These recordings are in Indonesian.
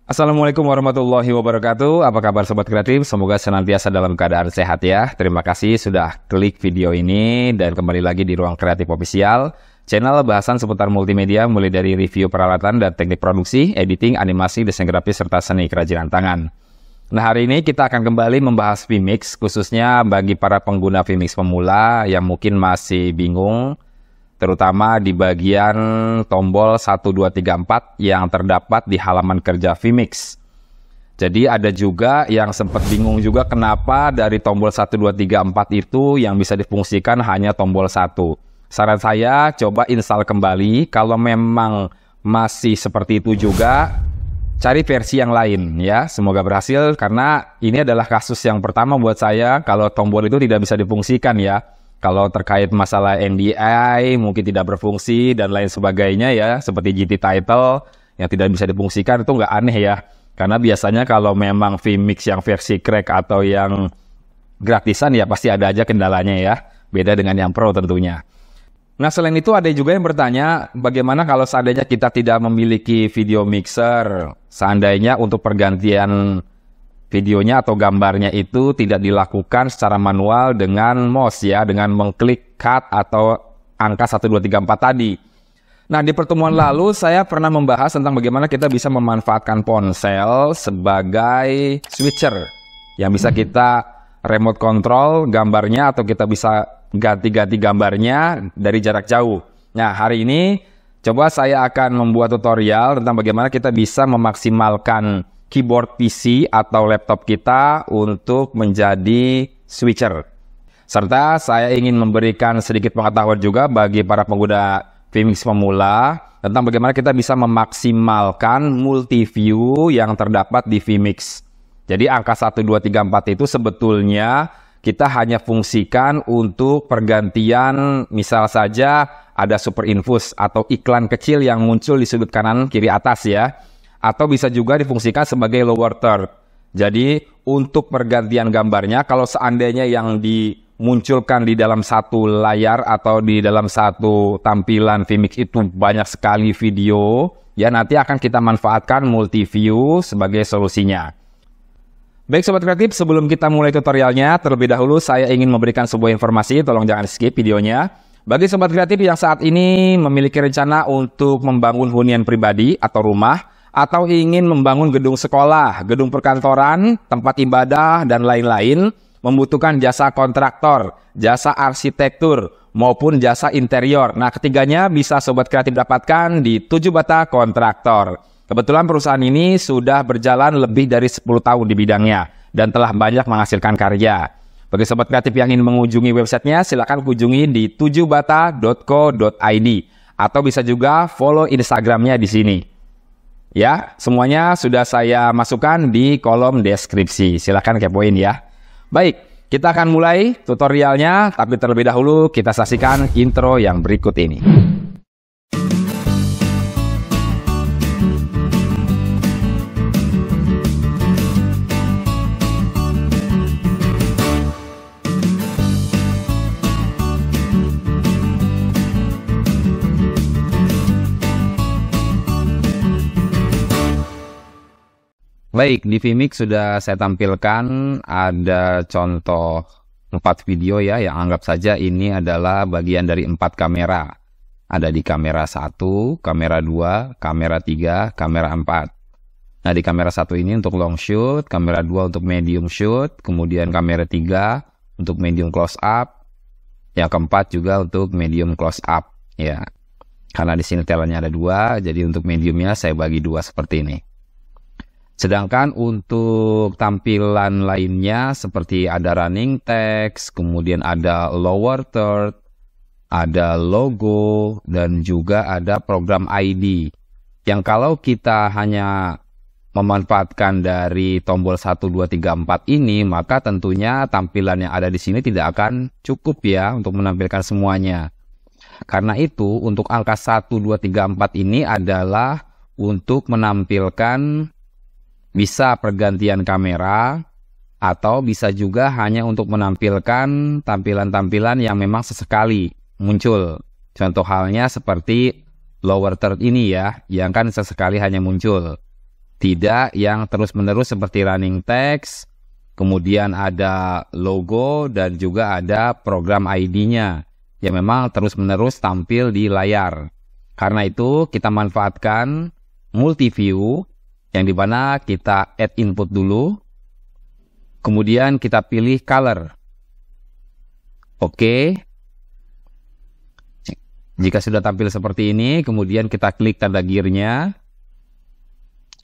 Assalamualaikum warahmatullahi wabarakatuh. Apa kabar Sobat Kreatif? Semoga senantiasa dalam keadaan sehat ya. Terima kasih sudah klik video ini dan kembali lagi di Ruang Kreatif Official. Channel bahasan seputar multimedia mulai dari review peralatan dan teknik produksi, editing, animasi, desain grafis, serta seni kerajinan tangan. Nah, hari ini kita akan kembali membahas vMix, khususnya bagi para pengguna vMix pemula yang mungkin masih bingung, terutama di bagian tombol 1, 2, 3, 4 yang terdapat di halaman kerja vMix. Jadi ada juga yang sempat bingung juga kenapa dari tombol 1, 2, 3, 4 itu yang bisa difungsikan hanya tombol 1. Saran saya coba install kembali, kalau memang masih seperti itu juga cari versi yang lain ya. Semoga berhasil karena ini adalah kasus yang pertama buat saya kalau tombol itu tidak bisa difungsikan ya. Kalau terkait masalah NDI mungkin tidak berfungsi dan lain sebagainya ya, seperti GT Title yang tidak bisa difungsikan itu nggak aneh ya. Karena biasanya kalau memang vMix yang versi crack atau yang gratisan ya pasti ada aja kendalanya ya. Beda dengan yang pro tentunya. Nah, selain itu ada juga yang bertanya bagaimana kalau seandainya kita tidak memiliki video mixer, seandainya untuk pergantian videonya atau gambarnya itu tidak dilakukan secara manual dengan mouse ya, dengan mengklik cut atau angka 1, 2, 3, 4 tadi. Nah, di pertemuan lalu saya pernah membahas tentang bagaimana kita bisa memanfaatkan ponsel sebagai switcher yang bisa kita remote control gambarnya atau kita bisa ganti-ganti gambarnya dari jarak jauh. Nah, hari ini coba saya akan membuat tutorial tentang bagaimana kita bisa memaksimalkan keyboard PC atau laptop kita untuk menjadi switcher. Serta saya ingin memberikan sedikit pengetahuan juga bagi para pengguna vMix pemula tentang bagaimana kita bisa memaksimalkan multiview yang terdapat di vMix. Jadi angka 1, 2, 3, 4 itu sebetulnya kita hanya fungsikan untuk pergantian, misal saja ada super infus atau iklan kecil yang muncul di sudut kanan kiri atas ya. Atau bisa juga difungsikan sebagai lower third. Jadi untuk pergantian gambarnya, kalau seandainya yang dimunculkan di dalam satu layar atau di dalam satu tampilan vMix itu banyak sekali video, ya nanti akan kita manfaatkan multiview sebagai solusinya. Baik Sobat Kreatif, sebelum kita mulai tutorialnya, terlebih dahulu saya ingin memberikan sebuah informasi, tolong jangan skip videonya. Bagi Sobat Kreatif yang saat ini memiliki rencana untuk membangun hunian pribadi atau rumah, atau ingin membangun gedung sekolah, gedung perkantoran, tempat ibadah, dan lain-lain, membutuhkan jasa kontraktor, jasa arsitektur, maupun jasa interior. Nah, ketiganya bisa Sobat Kreatif dapatkan di 7 Bata Kontraktor. Kebetulan perusahaan ini sudah berjalan lebih dari 10 tahun di bidangnya dan telah banyak menghasilkan karya. Bagi Sobat Kreatif yang ingin mengunjungi websitenya, silakan kunjungi di 7bata.co.id atau bisa juga follow Instagramnya di sini. Ya, semuanya sudah saya masukkan di kolom deskripsi. Silakan kepoin ya. Baik, kita akan mulai tutorialnya, tapi terlebih dahulu kita saksikan intro yang berikut ini. Baik, di vMix sudah saya tampilkan ada contoh 4 video ya, yang anggap saja ini adalah bagian dari 4 kamera. Ada di kamera 1, kamera 2, kamera 3, kamera 4. Nah, di kamera 1 ini untuk long shoot, kamera 2 untuk medium shoot, kemudian kamera 3 untuk medium close up, yang keempat juga untuk medium close up ya. Karena di sini telernya ada 2, jadi untuk mediumnya saya bagi 2 seperti ini. Sedangkan untuk tampilan lainnya seperti ada running text, kemudian ada lower third, ada logo, dan juga ada program ID. Yang kalau kita hanya memanfaatkan dari tombol 1, 2, 3, 4 ini, maka tentunya tampilan yang ada di sini tidak akan cukup ya untuk menampilkan semuanya. Karena itu untuk angka 1, 2, 3, 4 ini adalah untuk menampilkan bisa pergantian kamera, atau bisa juga hanya untuk menampilkan tampilan-tampilan yang memang sesekali muncul. Contoh halnya seperti lower third ini ya, yang kan sesekali hanya muncul. Tidak yang terus-menerus seperti running text, kemudian ada logo dan juga ada program ID-nya yang memang terus-menerus tampil di layar. Karena itu kita manfaatkan multi-view yang dimana kita add input dulu, kemudian kita pilih color. Oke. Jika sudah tampil seperti ini, kemudian kita klik tanda gear-nya.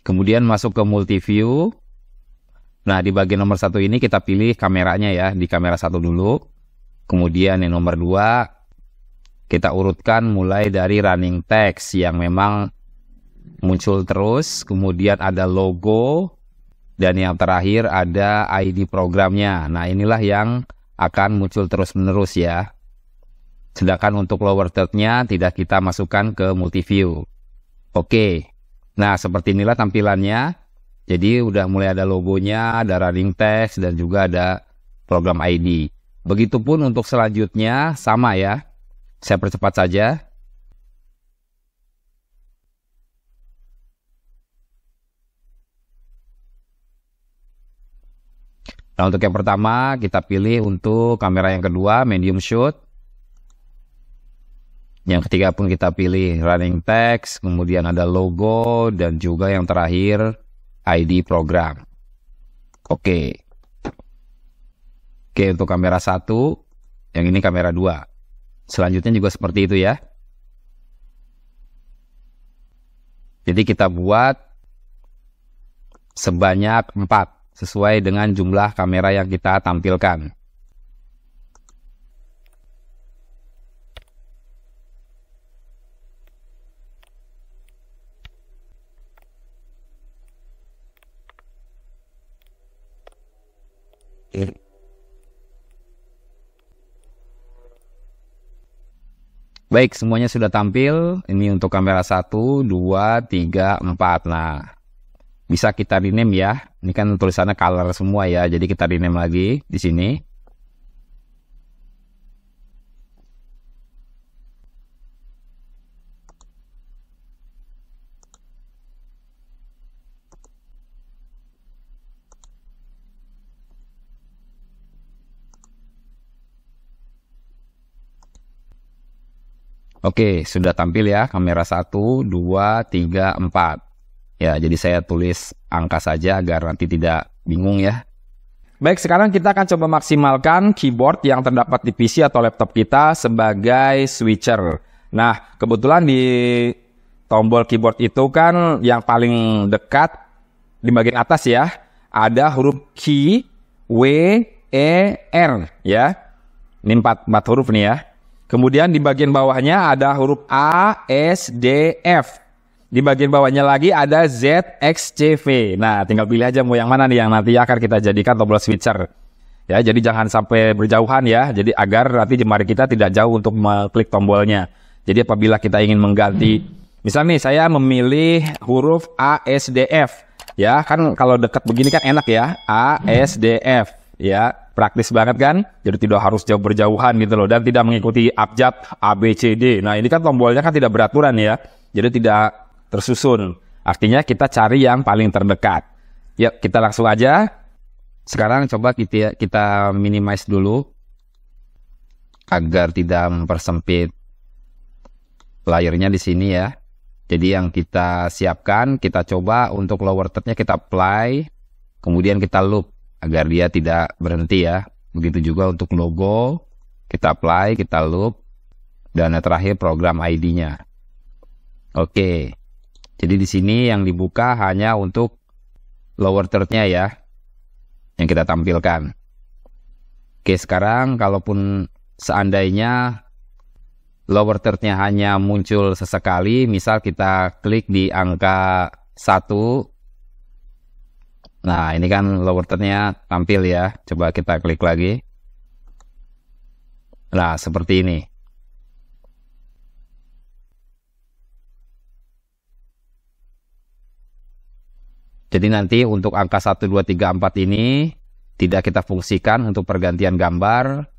Kemudian masuk ke multi-view. Nah, di bagian nomor 1 ini kita pilih kameranya ya, di kamera 1 dulu. Kemudian yang nomor 2, kita urutkan mulai dari running text yang memang muncul terus. Kemudian ada logo. Dan yang terakhir ada ID programnya. Nah, inilah yang akan muncul terus-menerus ya. Sedangkan untuk lower third-nya tidak kita masukkan ke multi-view. Oke. Nah, seperti inilah tampilannya. Jadi udah mulai ada logonya, ada running text, dan juga ada program ID. Begitupun untuk selanjutnya, sama ya. Saya percepat saja. Nah, untuk yang pertama, kita pilih untuk kamera yang kedua, medium shoot. Yang ketiga pun kita pilih running text, kemudian ada logo, dan juga yang terakhir ID program. Oke. Oke, untuk kamera 1, yang ini kamera 2. Selanjutnya juga seperti itu ya. Jadi kita buat sebanyak 4, sesuai dengan jumlah kamera yang kita tampilkan. Baik, semuanya sudah tampil. Ini untuk kamera 1, 2, 3, 4. Nah, bisa kita rename ya. Ini kan tulisannya color semua ya. Jadi kita rename lagi di sini. Oke, sudah tampil ya kamera 1, 2, 3, 4. Ya, jadi saya tulis angka saja agar nanti tidak bingung ya. Baik, sekarang kita akan coba maksimalkan keyboard yang terdapat di PC atau laptop kita sebagai switcher. Nah, kebetulan di tombol keyboard itu kan yang paling dekat di bagian atas ya, ada huruf Q, W, E, R ya. Ini 4 huruf nih ya. Kemudian di bagian bawahnya ada huruf A, S, D, F. Di bagian bawahnya lagi ada Z, X, C, V. Nah, tinggal pilih aja mau yang mana nih yang nanti akan kita jadikan tombol switcher. Ya, jadi jangan sampai berjauhan ya. Jadi agar nanti jemari kita tidak jauh untuk mengklik tombolnya. Jadi apabila kita ingin mengganti, misal nih saya memilih huruf A, S, D, F. Ya, kan kalau dekat begini kan enak ya. A, S, D, F. Ya, praktis banget kan? Jadi tidak harus jauh berjauhan gitu loh. Dan tidak mengikuti abjad A, B, C, D. Nah, ini kan tombolnya kan tidak beraturan ya. Jadi tidak tersusun. Artinya kita cari yang paling terdekat. Yuk, kita langsung aja. Sekarang coba kita minimize dulu. Agar tidak mempersempit layarnya di sini ya. Jadi yang kita siapkan, kita coba untuk lower third-nya kita apply. Kemudian kita loop. Agar dia tidak berhenti ya. Begitu juga untuk logo, kita apply, kita loop, dan yang terakhir program ID-nya. Oke, jadi di sini yang dibuka hanya untuk lower third-nya ya, yang kita tampilkan. Oke, sekarang kalaupun seandainya lower third-nya hanya muncul sesekali, misal kita klik di angka 1, nah, ini kan lower third-nya tampil ya. Coba kita klik lagi. Nah, seperti ini. Jadi nanti untuk angka 1, 2, 3, 4 ini tidak kita fungsikan untuk pergantian gambar.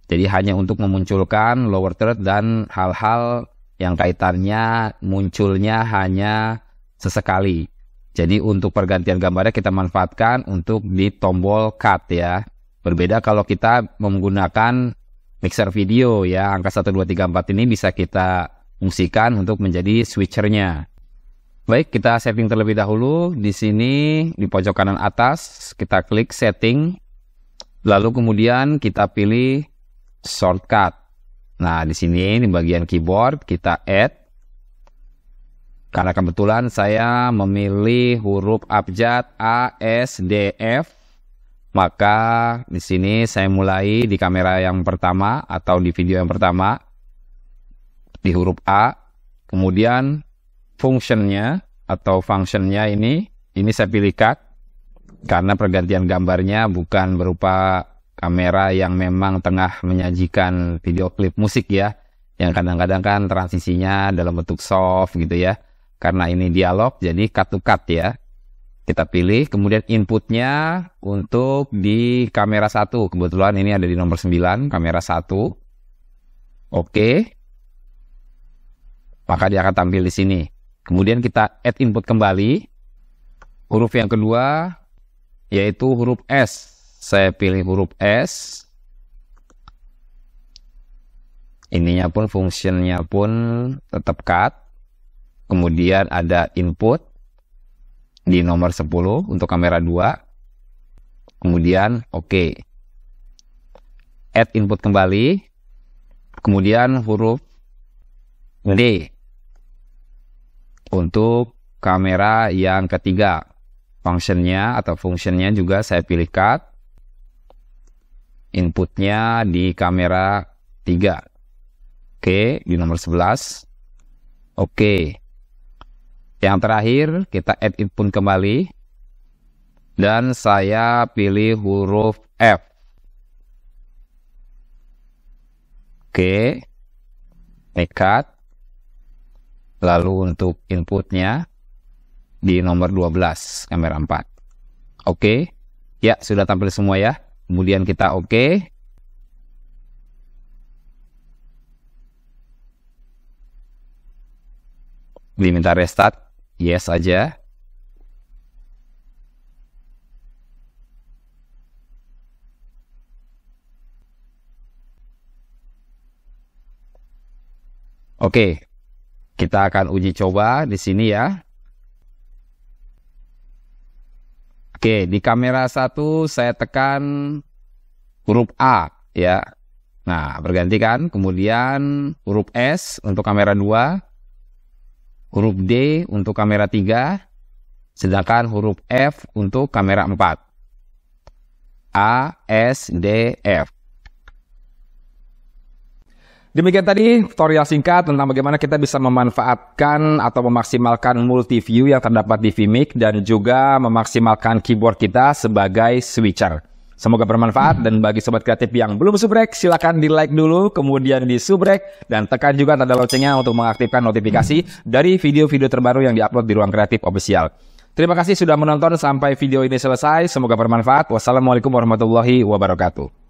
Jadi hanya untuk memunculkan lower third dan hal-hal yang kaitannya munculnya hanya sesekali. Jadi untuk pergantian gambarnya kita manfaatkan untuk di tombol cut ya. Berbeda kalau kita menggunakan mixer video ya, angka 1, 2, 3, 4 ini bisa kita fungsikan untuk menjadi switchernya. Baik, kita setting terlebih dahulu. Di sini di pojok kanan atas kita klik setting, lalu kemudian kita pilih shortcut. Nah, di sini di bagian keyboard kita add. Karena kebetulan saya memilih huruf abjad A, S, D, F, maka di sini saya mulai di kamera yang pertama atau di video yang pertama di huruf A, kemudian functionnya atau functionnya ini saya pilih cut karena pergantian gambarnya bukan berupa kamera yang memang tengah menyajikan video klip musik ya, yang kadang-kadang kan transisinya dalam bentuk soft gitu ya. Karena ini dialog jadi cut to cut ya. Kita pilih, kemudian inputnya untuk di kamera 1, kebetulan ini ada di nomor 9, kamera 1. Oke. Maka dia akan tampil di sini. Kemudian kita add input kembali. Huruf yang kedua yaitu huruf S. Saya pilih huruf S. Ininya pun functionnya pun tetap cut. Kemudian ada input di nomor 10 untuk kamera 2. Kemudian oke. Add input kembali. Kemudian huruf D untuk kamera yang ketiga. Functionnya atau functionnya juga saya pilih cut. Inputnya di kamera 3. Oke, di nomor 11. Oke. Yang terakhir kita add input kembali. Dan saya pilih huruf F. Oke. Cut. Lalu untuk inputnya di nomor 12, kamera 4. Oke. Ya, sudah tampil semua ya. Kemudian kita oke. Diminta restart. Yes aja. Oke. Kita akan uji coba di sini ya. Oke, di kamera 1 saya tekan huruf A ya. Nah, berganti kan. Kemudian huruf S untuk kamera 2. Huruf D untuk kamera 3. Sedangkan huruf F untuk kamera 4. A, S, D, F. Demikian tadi tutorial singkat tentang bagaimana kita bisa memanfaatkan atau memaksimalkan multi-view yang terdapat di Vmic dan juga memaksimalkan keyboard kita sebagai switcher. Semoga bermanfaat dan bagi sobat kreatif yang belum subrek silahkan di like dulu, kemudian di subrek dan tekan juga tanda loncengnya untuk mengaktifkan notifikasi dari video-video terbaru yang diupload di Ruang Kreatif Official. Terima kasih sudah menonton sampai video ini selesai, semoga bermanfaat. Wassalamualaikum warahmatullahi wabarakatuh.